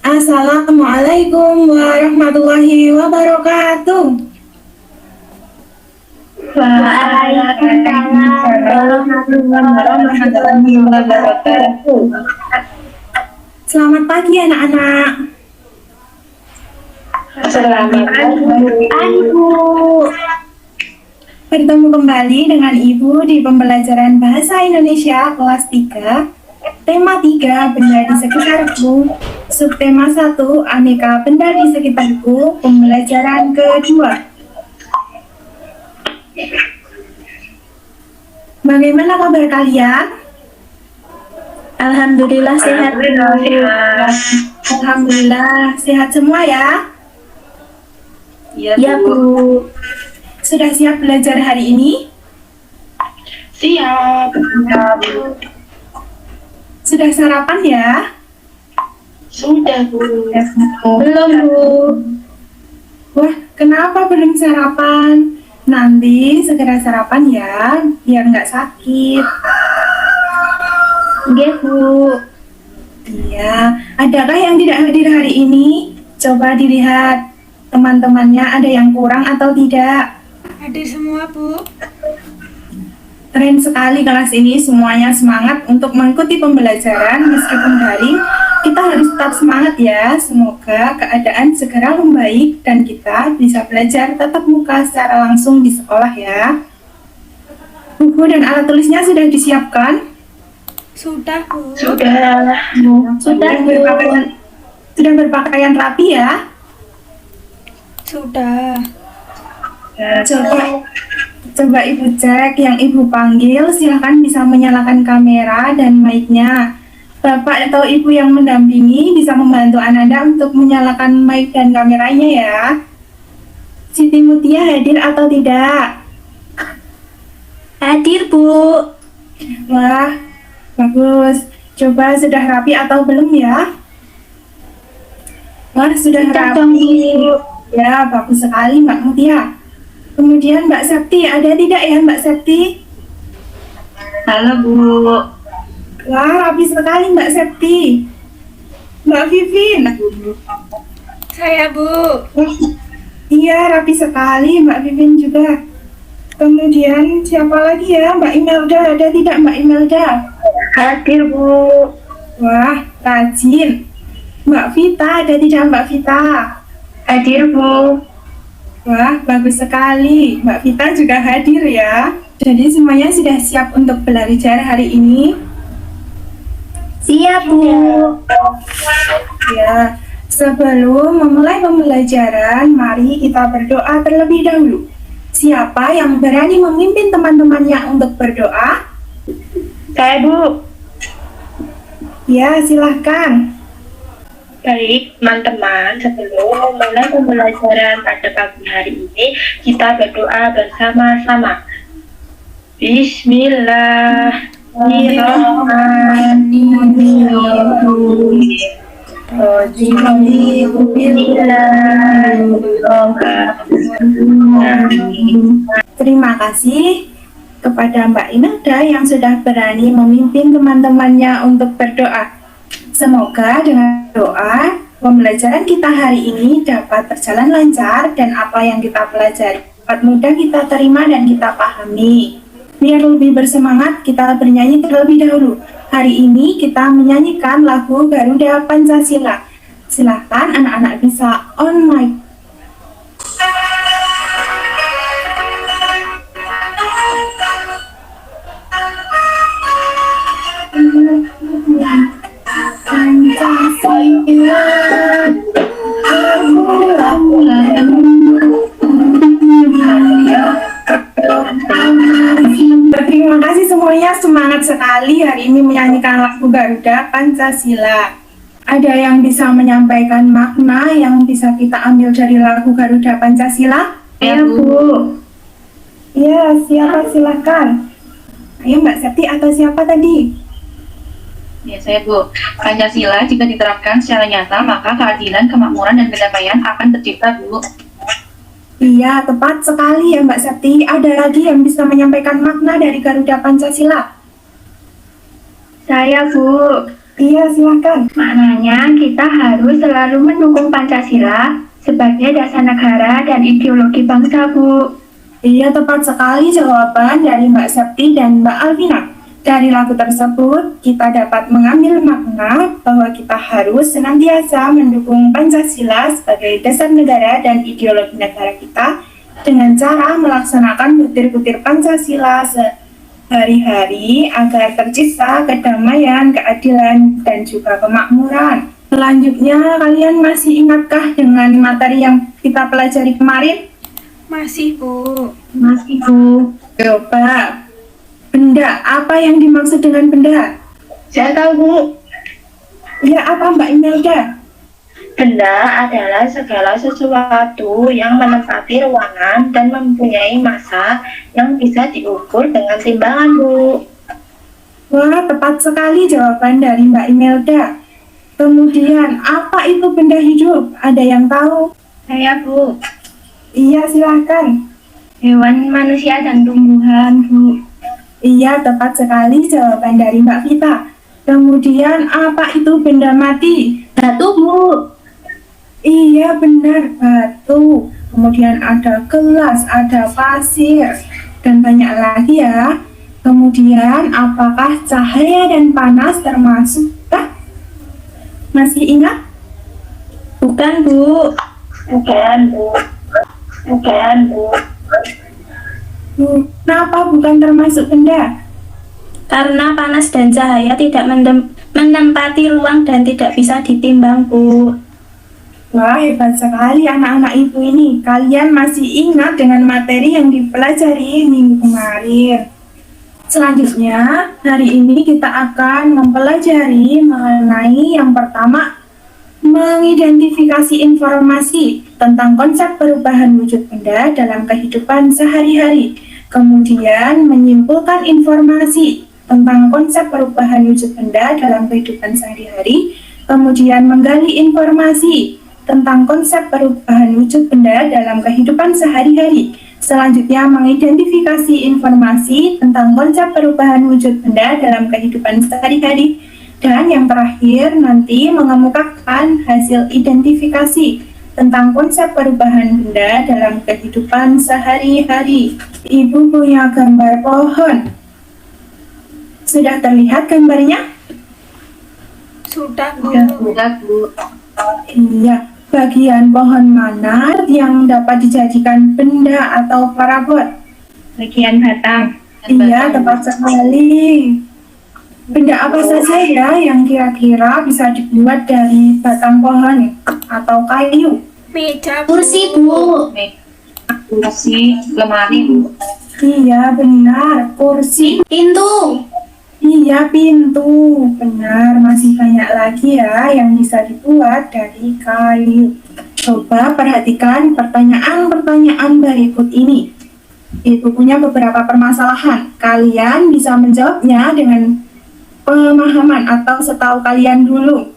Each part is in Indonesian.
Assalamualaikum warahmatullahi wabarakatuh. Waalaikumsalam warahmatullahi wabarakatuh. Selamat pagi anak-anak. Selamat pagi, Bu. Bertemu kembali dengan Ibu di pembelajaran Bahasa Indonesia kelas 3. Tema 3, benda di sekitarku. Subtema 1, aneka benda di sekitarku. Pembelajaran kedua. Bagaimana kabar kalian? Alhamdulillah sehat, Bu. Alhamdulillah, sehat semua ya. Ya, Bu. Sudah siap belajar hari ini? Siap. Ya, Bu. Sudah sarapan ya? Sudah, Bu. Belum, Bu. Wah, kenapa belum sarapan? Nanti segera sarapan ya, biar nggak sakit. Oke, Bu. Iya, adakah yang tidak hadir hari ini? Coba dilihat teman-temannya ada yang kurang atau tidak. Hadir semua, Bu. Keren sekali kelas ini, semuanya semangat untuk mengikuti pembelajaran meskipun daring. Kita harus tetap semangat ya. Semoga keadaan segera membaik dan kita bisa belajar tatap muka secara langsung di sekolah ya. Buku dan alat tulisnya sudah disiapkan? Sudah, Bu. Sudah, Bu. Sudah berpakaian rapi ya? Sudah. Coba Ibu cek yang Ibu panggil, silahkan bisa menyalakan kamera dan mic-nya. Bapak atau Ibu yang mendampingi bisa membantu Ananda untuk menyalakan mic dan kameranya ya. Siti Mutia hadir atau tidak? Hadir, Bu. Wah, bagus. Coba sudah rapi atau belum ya? Wah, sudah dong, rapi. Bu. Ya, bagus sekali Mbak Mutia. Kemudian Mbak Septi, ada tidak ya Mbak Septi? Halo, Bu. Wah, rapi sekali Mbak Septi. Mbak Vivin. Saya, Bu. Iya, rapi sekali Mbak Vivin juga. Kemudian siapa lagi ya? Mbak Imelda, ada tidak Mbak Imelda? Hadir, Bu. Wah, rajin. Mbak Vita, ada tidak Mbak Vita? Hadir, Bu. Wah, bagus sekali. Mbak Vita juga hadir ya. Jadi semuanya sudah siap untuk belajar hari ini? Siap, Bu. Ya, sebelum memulai pembelajaran, mari kita berdoa terlebih dahulu. Siapa yang berani memimpin teman-temannya untuk berdoa? Saya, Bu. Ya, silahkan. Baik, teman-teman, sebelum memulai pembelajaran pada pagi hari ini, kita berdoa bersama-sama. Bismillahirrahmanirrahim. Terima kasih kepada Mbak Imelda yang sudah berani memimpin teman-temannya untuk berdoa. Semoga dengan doa, pembelajaran kita hari ini dapat berjalan lancar dan apa yang kita pelajari dapat mudah kita terima dan kita pahami. Biar lebih bersemangat, kita bernyanyi terlebih dahulu. Hari ini kita menyanyikan lagu Garuda Pancasila. Silahkan anak-anak bisa on mic. Terima kasih semuanya, semangat sekali hari ini menyanyikan lagu Garuda Pancasila. Ada yang bisa menyampaikan makna yang bisa kita ambil dari lagu Garuda Pancasila? Ya, Bu. Ya, siapa silakan. Ayo Mbak Septi atau siapa tadi? Ya, saya Bu. Pancasila jika diterapkan secara nyata, maka keadilan, kemakmuran, dan kedamaian akan tercipta, Bu. Iya, tepat sekali ya Mbak Septi. Ada lagi yang bisa menyampaikan makna dari Garuda Pancasila? Saya, Bu. Iya, silakan. Maknanya kita harus selalu mendukung Pancasila sebagai dasar negara dan ideologi bangsa, Bu. Iya, tepat sekali jawaban dari Mbak Septi dan Mbak Alvina. Dari lagu tersebut, kita dapat mengambil makna bahwa kita harus senantiasa mendukung Pancasila sebagai dasar negara dan ideologi negara kita dengan cara melaksanakan butir-butir Pancasila sehari-hari agar tercipta kedamaian, keadilan, dan juga kemakmuran. Selanjutnya, kalian masih ingatkah dengan materi yang kita pelajari kemarin? Masih, Bu. Masih, Bu. Coba, benda, apa yang dimaksud dengan benda? Saya tahu, Bu. Ya, apa Mbak Imelda? Benda adalah segala sesuatu yang menempati ruangan dan mempunyai massa yang bisa diukur dengan timbangan, Bu. Wah, tepat sekali jawaban dari Mbak Imelda. Kemudian, apa itu benda hidup? Ada yang tahu? Saya, Bu. Iya, silakan. Hewan, manusia, dan tumbuhan, Bu. Iya, tepat sekali jawaban dari Mbak Vita. Kemudian, apa itu benda mati? Batu, Bu. Iya, benar, batu. Kemudian ada gelas, ada pasir, dan banyak lagi ya. Kemudian, apakah cahaya dan panas termasuk? Masih ingat? Bukan, Bu. Bukan, Bu. Bukan, Bu. Kenapa bukan termasuk benda? Karena panas dan cahaya tidak menempati ruang dan tidak bisa ditimbang, Bu. Wah, hebat sekali anak-anak ibu ini. Kalian masih ingat dengan materi yang dipelajari minggu kemarin. Selanjutnya, hari ini kita akan mempelajari mengenai yang pertama, mengidentifikasi informasi tentang konsep perubahan wujud benda dalam kehidupan sehari-hari. Kemudian, menyimpulkan informasi tentang konsep perubahan wujud benda dalam kehidupan sehari-hari. Kemudian, menggali informasi tentang konsep perubahan wujud benda dalam kehidupan sehari-hari. Selanjutnya, mengidentifikasi informasi tentang konsep perubahan wujud benda dalam kehidupan sehari-hari. Dan yang terakhir, nanti mengemukakan hasil identifikasi tentang konsep perubahan benda dalam kehidupan sehari-hari. Ibu punya gambar pohon. Sudah terlihat gambarnya? Sudah, Bu. Sudah, Bu. Iya. Bagian pohon mana yang dapat dijadikan benda atau parabot? Bagian batang. Iya, tepat sekali. Benda apa saja ya yang kira-kira bisa dibuat dari batang pohon atau kayu? Meja, Bu. Kursi, Bu. Kursi, lemari, Bu. Iya, benar. Kursi. Pintu. Iya, pintu. Benar, masih banyak lagi ya yang bisa dibuat dari kayu. Coba perhatikan pertanyaan-pertanyaan berikut ini. Itu punya beberapa permasalahan. Kalian bisa menjawabnya dengan pemahaman atau setahu kalian dulu.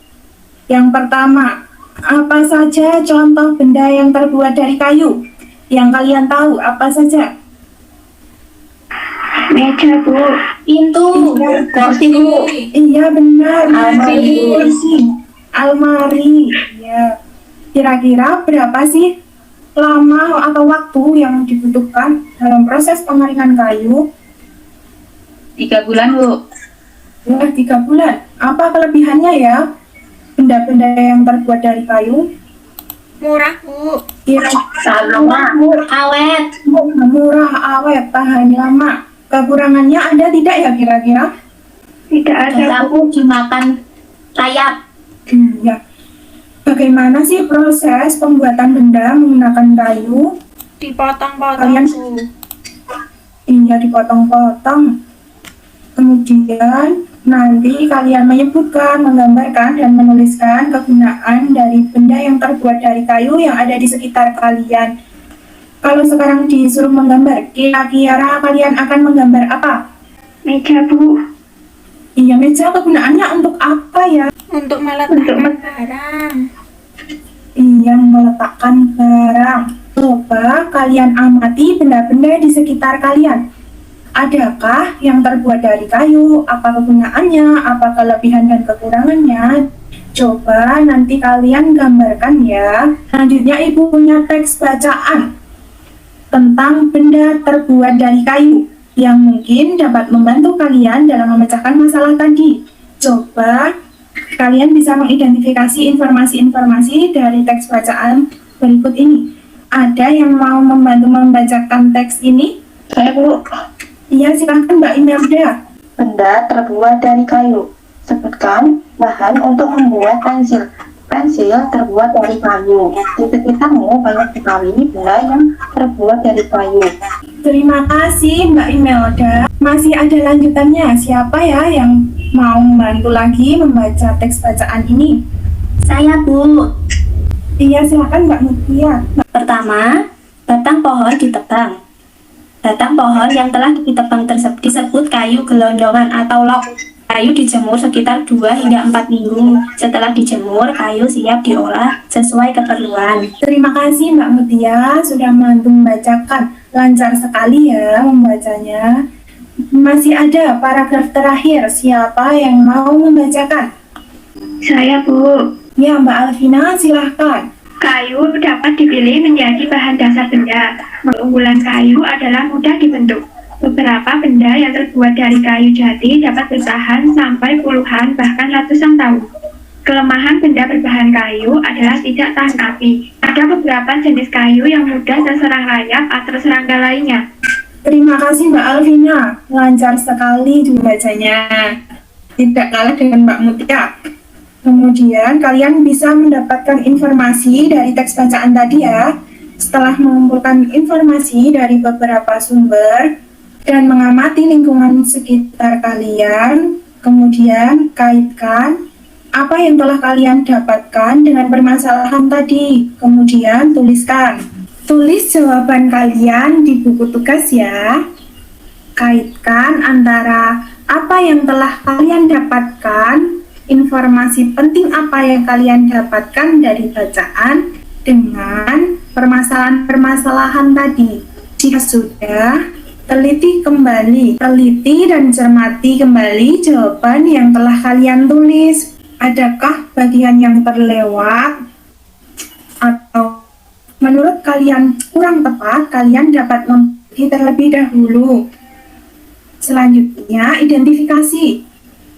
Yang pertama, apa saja contoh benda yang terbuat dari kayu? Yang kalian tahu apa saja? Meja, Bu. Pintu. Kursi, Bu. Iya, benar. Almari. Kursi. Almari. Ya. Kira-kira berapa sih lama atau waktu yang dibutuhkan dalam proses pengeringan kayu? 3 bulan, Bu. Ya, 3 bulan. Apa kelebihannya ya? Benda-benda yang terbuat dari kayu? Murah, Bu. Kira Sama. Awet. murah, awet, tahan lama. Kekurangannya ada tidak ya kira-kira? Tidak ada, Bu. Dimakan rayap. Ya. Bagaimana sih proses pembuatan benda menggunakan kayu? Dipotong-potong, Kalian- Bu. Iya, dipotong-potong. Kemudian nanti kalian menyebutkan, menggambarkan, dan menuliskan kegunaan dari benda yang terbuat dari kayu yang ada di sekitar kalian. Kalau sekarang disuruh menggambar, kira-kira kalian akan menggambar apa? Meja, Bu. Iya, meja kegunaannya untuk apa ya? Untuk meletakkan barang. Iya, meletakkan barang. Coba kalian amati benda-benda di sekitar kalian. Adakah yang terbuat dari kayu? Apa kegunaannya? Apa kelebihan dan kekurangannya? Coba nanti kalian gambarkan ya. Selanjutnya Ibu punya teks bacaan tentang benda terbuat dari kayu yang mungkin dapat membantu kalian dalam memecahkan masalah tadi. Coba kalian bisa mengidentifikasi informasi-informasi dari teks bacaan berikut ini. Ada yang mau membantu membacakan teks ini? Saya, Bu. Iya, silakan Mbak Imelda. Benda terbuat dari kayu. Sebutkan bahan untuk membuat pensil. Pensil terbuat dari kayu. Di sekitarmu banyak sekali benda yang terbuat dari kayu. Terima kasih Mbak Imelda. Masih ada lanjutannya. Siapa ya yang mau membantu lagi membaca teks bacaan ini? Saya, Bu. Iya, silakan Mbak Mutia. Pertama, batang pohon ditebang. Batang pohon yang telah ditebang tersebut disebut kayu gelondongan atau log. Kayu dijemur sekitar 2 hingga 4 minggu. Setelah dijemur, kayu siap diolah sesuai keperluan. Terima kasih Mbak Mutia sudah membantu membacakan. Lancar sekali ya membacanya. Masih ada paragraf terakhir. Siapa yang mau membacakan? Saya, Bu. Ya, Mbak Alvina, silahkan. Kayu dapat dipilih menjadi bahan dasar benda. Keunggulan kayu adalah mudah dibentuk. Beberapa benda yang terbuat dari kayu jati dapat bertahan sampai puluhan bahkan ratusan tahun. Kelemahan benda berbahan kayu adalah tidak tahan api. Ada beberapa jenis kayu yang mudah terserang rayap atau serangga lainnya. Terima kasih Mbak Alvina. Lancar sekali membacanya. Tidak kalah dengan Mbak Mutia. Kemudian kalian bisa mendapatkan informasi dari teks bacaan tadi ya. Setelah mengumpulkan informasi dari beberapa sumber dan mengamati lingkungan sekitar kalian, kemudian kaitkan apa yang telah kalian dapatkan dengan permasalahan tadi. Kemudian tuliskan. Tulis jawaban kalian di buku tugas ya. Kaitkan antara apa yang telah kalian dapatkan, informasi penting apa yang kalian dapatkan dari bacaan dengan permasalahan-permasalahan tadi. Jika sudah, teliti dan cermati kembali jawaban yang telah kalian tulis. Adakah bagian yang terlewat atau menurut kalian kurang tepat? Kalian dapat memilih terlebih dahulu. Selanjutnya, identifikasi.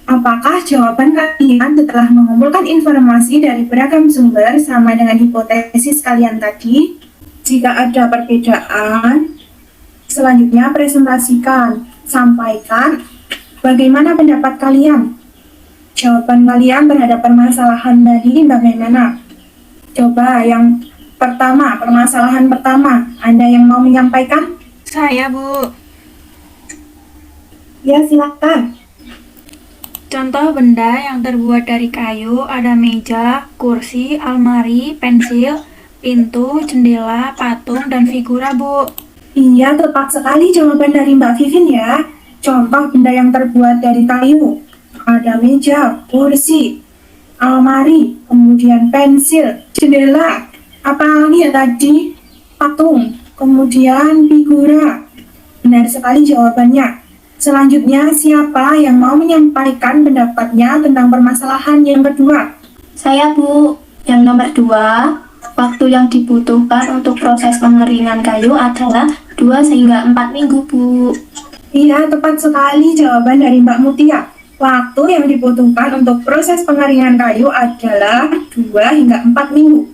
Apakah jawaban kalian setelah mengumpulkan informasi dari beragam sumber sama dengan hipotesis kalian tadi? Jika ada perbedaan, selanjutnya presentasikan. Sampaikan bagaimana pendapat kalian. Jawaban kalian terhadap permasalahan tadi bagaimana? Coba yang pertama, permasalahan pertama. Ada yang mau menyampaikan? Saya, Bu. Ya, silakan. Contoh benda yang terbuat dari kayu ada meja, kursi, almari, pensil, pintu, jendela, patung, dan figura, Bu. Iya, tepat sekali jawaban dari Mbak Vivin ya. Contoh benda yang terbuat dari kayu. Ada meja, kursi, almari, kemudian pensil, jendela, apa lagi ya tadi? Patung, kemudian figura. Benar sekali jawabannya. Selanjutnya, siapa yang mau menyampaikan pendapatnya tentang permasalahan yang kedua? Saya, Bu. Yang nomor 2, waktu yang dibutuhkan untuk proses pengeringan kayu adalah 2 hingga 4 minggu, Bu. Iya, tepat sekali jawaban dari Mbak Mutia. Waktu yang dibutuhkan untuk proses pengeringan kayu adalah 2 hingga 4 minggu.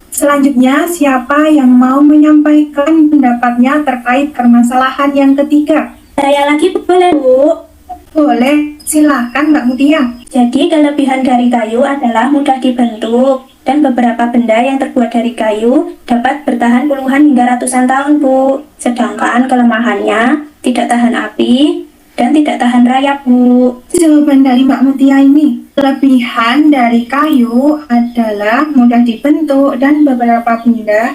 Selanjutnya, siapa yang mau menyampaikan pendapatnya terkait permasalahan yang ketiga? Saya lagi, boleh, Bu? Boleh, silakan Mbak Mutia. Jadi, kelebihan dari kayu adalah mudah dibentuk, dan beberapa benda yang terbuat dari kayu dapat bertahan puluhan hingga ratusan tahun, Bu. Sedangkan kelemahannya tidak tahan api dan tidak tahan rayap, Bu. Jawaban dari Mbak Mutia ini, kelebihan dari kayu adalah mudah dibentuk dan beberapa benda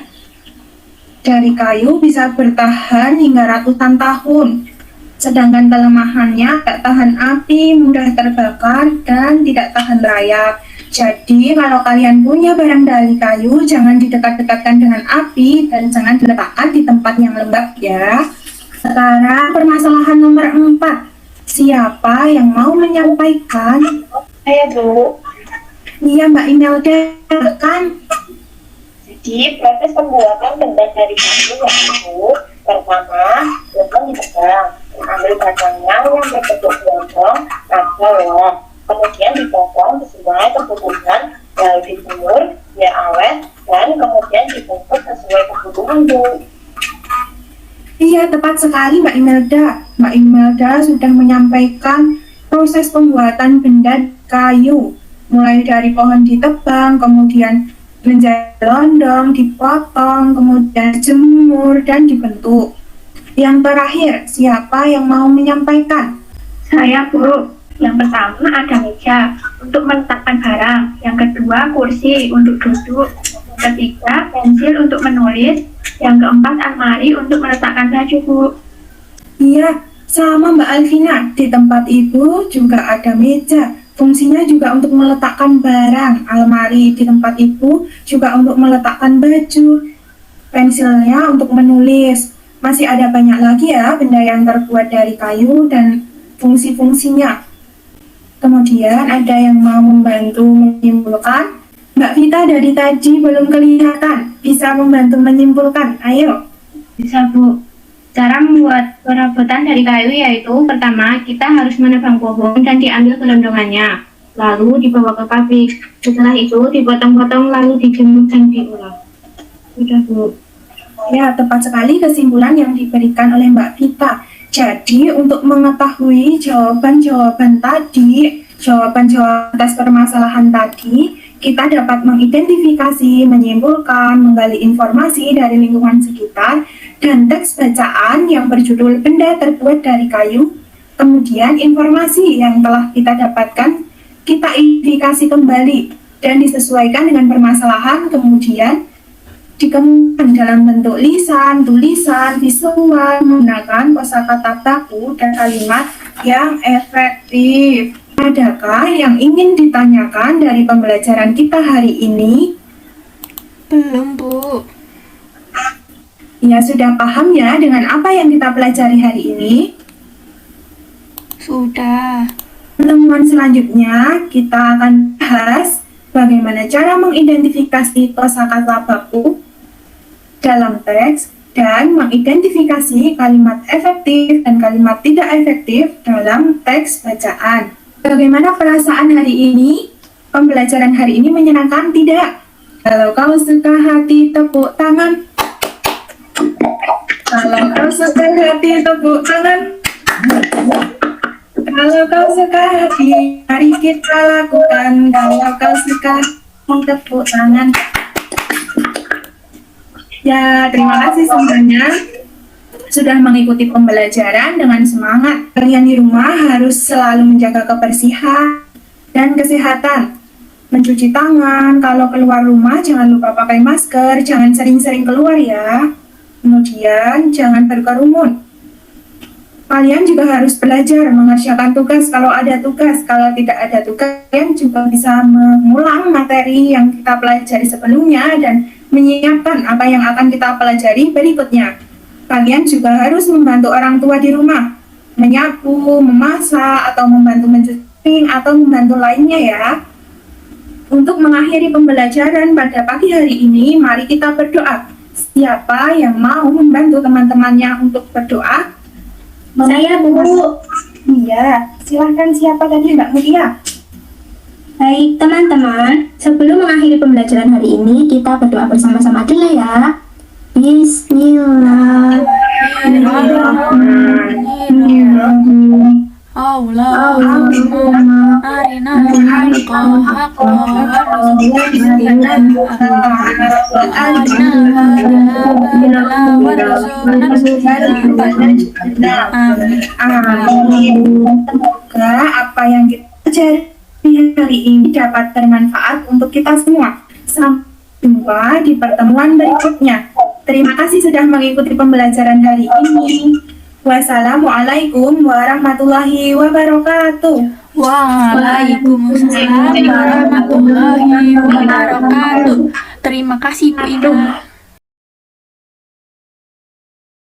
dari kayu bisa bertahan hingga ratusan tahun. Sedangkan kelemahannya tak tahan api, mudah terbakar, dan tidak tahan rayap. Jadi, kalau kalian punya barang dari kayu, jangan didekat-dekatkan dengan api dan jangan diletakkan di tempat yang lembab ya. Sekarang permasalahan nomor 4. Siapa yang mau menyampaikan? Saya Bu. Iya, Mbak Imelda, kan? Jadi proses pembuatan benda dari kayu yaitu pertama logam ditebang, ambil batangnya yang berbentuk gelondong atau long, kemudian dipotong sesuai kebutuhan, lalu dijemur biar awet dan kemudian dibungkus sesuai kebutuhan Bu. Iya, tepat sekali Mbak Imelda. Mbak Imelda sudah menyampaikan proses pembuatan benda kayu. Mulai dari pohon ditebang, kemudian menjadi gelondong, dipotong, kemudian dijemur, dan dibentuk. Yang terakhir, siapa yang mau menyampaikan? Saya Bu. Yang pertama ada meja untuk meletakkan barang. Yang kedua kursi untuk duduk. Yang ketiga pensil untuk menulis. Yang keempat almari untuk meletakkan baju Bu. Iya, sama Mbak Alvina. Di tempat itu juga ada meja. Fungsinya juga untuk meletakkan barang. Almari di tempat itu juga untuk meletakkan baju. Pensilnya untuk menulis. Masih ada banyak lagi ya benda yang terbuat dari kayu dan fungsi-fungsinya. Kemudian ada yang mau membantu menyimpulkan? Mbak Vita dari tadi belum kelihatan. Bisa membantu menyimpulkan? Ayo. Bisa Bu. Cara membuat perabotan dari kayu yaitu pertama kita harus menebang pohon dan diambil gelondongannya, lalu dibawa ke pabrik. Setelah itu dipotong-potong lalu dijemur dan diolah. Sudah Bu. Ya, tepat sekali kesimpulan yang diberikan oleh Mbak Vita. Jadi, untuk mengetahui jawaban-jawaban atas permasalahan tadi, kita dapat mengidentifikasi, menyimpulkan, menggali informasi dari lingkungan sekitar, dan teks bacaan yang berjudul benda terbuat dari kayu. Kemudian, informasi yang telah kita dapatkan, kita identifikasi kembali dan disesuaikan dengan permasalahan, kemudian dikemukakan dalam bentuk lisan, tulisan, visual, menggunakan kosakata baku dan kalimat yang efektif. Adakah yang ingin ditanyakan dari pembelajaran kita hari ini? Belum, Bu. Ya, sudah paham ya dengan apa yang kita pelajari hari ini? Sudah. Pertemuan selanjutnya kita akan bahas bagaimana cara mengidentifikasi kosakata baku dalam teks dan mengidentifikasi kalimat efektif dan kalimat tidak efektif dalam teks bacaan. Bagaimana perasaan hari ini? Pembelajaran hari ini menyenangkan tidak? Kalau kau suka hati, tepuk tangan. Kalau kau suka hati, tepuk tangan. Kalau kau suka hati, mari kita lakukan. Kalau kau suka hati, tepuk tangan. Ya, terima kasih semuanya sudah mengikuti pembelajaran dengan semangat. Kalian di rumah harus selalu menjaga kebersihan dan kesehatan. Mencuci tangan, kalau keluar rumah jangan lupa pakai masker, jangan sering-sering keluar ya. Kemudian jangan berkerumun. Kalian juga harus belajar mengerjakan tugas kalau ada tugas. Kalau tidak ada tugas, kalian juga bisa mengulang materi yang kita pelajari sebelumnya dan menyiapkan apa yang akan kita pelajari berikutnya. Kalian juga harus membantu orang tua di rumah, menyapu, memasak, atau membantu mencuci, atau membantu lainnya ya. Untuk mengakhiri pembelajaran pada pagi hari ini, mari kita berdoa. Siapa yang mau membantu teman-temannya untuk berdoa? Saya Bu. Iya, silahkan siapa tadi Mbak Mutia? Baik teman-teman, sebelum mengakhiri pembelajaran hari ini kita berdoa bersama-sama dulu ya. Bismillahirrahmanirrahim. Allahumma arina al-haqqa haqqan warzuqna Semoga apa yang kita pelajari hari ini dapat bermanfaat untuk kita semua. Sampai jumpa di pertemuan berikutnya. Terima kasih sudah mengikuti pembelajaran hari ini. Wassalamualaikum warahmatullahi wabarakatuh. Waalaikumsalam warahmatullahi wabarakatuh. Terima kasih Bu Ina.